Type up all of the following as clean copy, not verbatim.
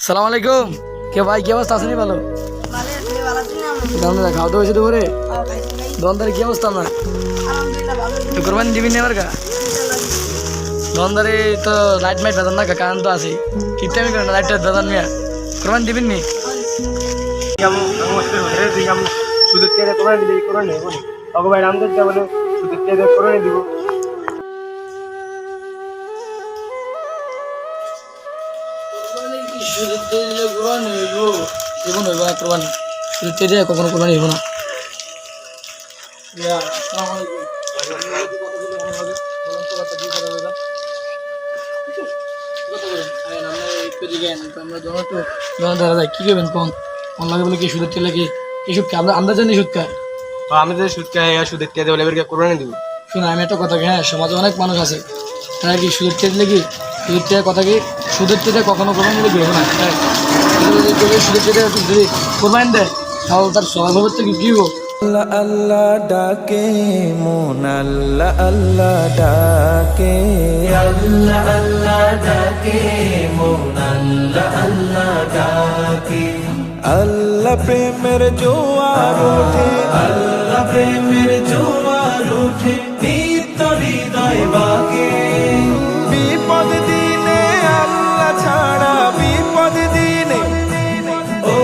সালাম আলাইকুম। কে ভাই, কি অবস্থা? আসেনি ভালো? খাওয়া দাওয়া হয়েছে দুপুরে? দোকানদারে কি অবস্থা আপনার? কোরবানি দিবি না এবার গা? দোকানদারে তো লাইট মাইট বেতন না, কারণ তো আছে ঠিক টাইমে করেন লাইট টাইট বেতন নিয়ে কোরবানি দিবেন নি? সুদের টাকা তোমার দিলে করে নেব ওকে ভাই রামদের বলে সুদের টাকা করে দিব। কখনো কোরবানি হইব না। কি করবেন কোন লাগে বলে কি সুদের তেলে কি এসব আমরা জানি সুদ খায়। আমি যদি সুদ খাই সুদের টাকা বলে এবার করে দিব। শুনে আমি একটা কথা, হ্যাঁ সমাজে অনেক মানুষ আছে তারা কি সুদের তেল লেগে সুদের তেলে কথা কি সুদের তেলে কখনো কোরবানি দিলে হবে না। সুদের তেলে যদি কোরবানি দেয় তাহলে তার স্বভাবের থেকে কি হবো? আল্লাহ আল্লাহ ডাকে মন আল্লাহ আল্লাহ ডাকে, আল্লাহ আল্লাহ ডাকে মন আল্লাহ আল্লাহ ডাকে। আল্লাহ প্রেমের জোয়ার ওঠে, আল্লাহ প্রেমের জোয়ার ওঠে নিত্য হৃদয় বাকে। বিপদ দিনে আল্লাহ ছাড়া বিপদ দিনে, ও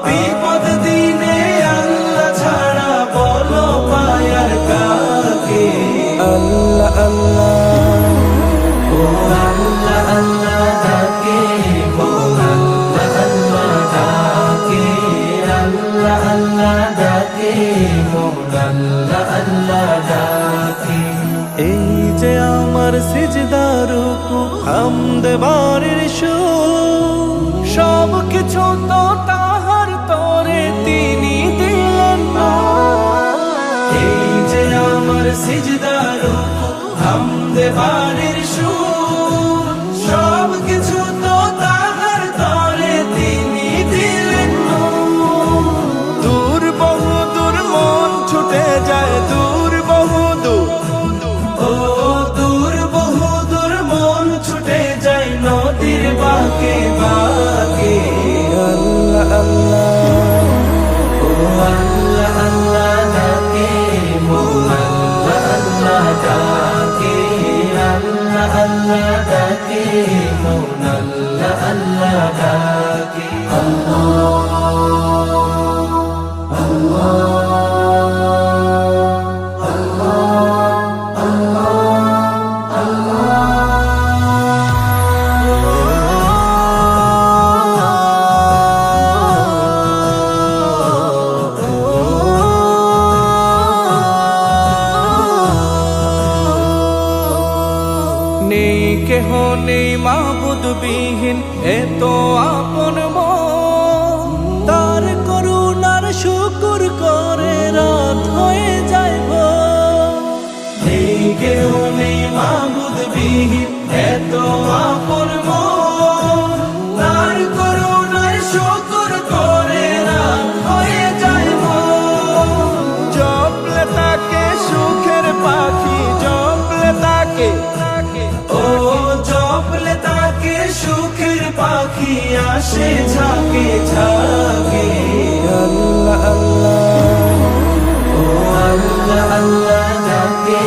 বিপদ দিনে আল্লাহ ছাড়া বলো পায়ার কাকে। আল্লাহ আল্লাহ ও আল্লাহ আল্লাহ ডাকে মন আল্লাহ আল্লাহ ডাকে, আল্লাহ আল্লাহ ডাকে মন আল্লাহ আল্লাহ ডাকে। এই যে আমার সিজদার রুকু হামদ বারের সুর, সব কিছু তো তাহার তরে তিনি দিলেন না। এই যে আমার সিজদার রুকু হামদ বারের সুর, সব কিছু তো তাহার তরে তিনি দিলেন না। দূর বহুদূর মন ছুটে যায়, দূর বহুদূর, ও দূর বহুদূর মন ছুটে যায় নদীর বাঁকে বাঁকে। আল্লাহ আল্লাহ ও আল্লাহ আল্লাহ ডাকে মন আল্লাহ আল্লাহ ডাকে, আল্লাহ আল্লাহ ডাকে মন আল্লাহ আল্লাহ ডাকে। নেই কেহ নেই মাবুদ বিহীন এত আপন মন, তার করুণার শুকর করে রাত হয়ে যাইব। নেই কেহ নেই মাবুদ বিহীন এত আপন মন, তার করুণার শুকর করে রাত হয়ে যাইব। জপলে তাকে সুখের পাখি, জপলে তাকে, ও জপলে তাকে সুখের পাখি আসে ঝাঁকে ঝাঁকে। আল্লাহ আল্লাহ ও আল্লাহ আল্লাহ ডাকে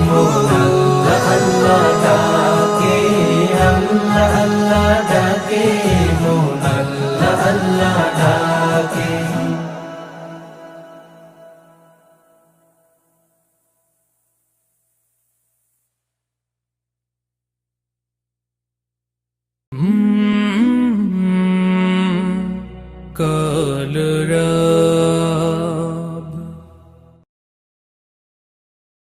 মন আল্লাহ আল্লাহ ডাকে, আল্লাহ আল্লাহ ডাকে মন আল্লাহ আল্লাহ ডাকে।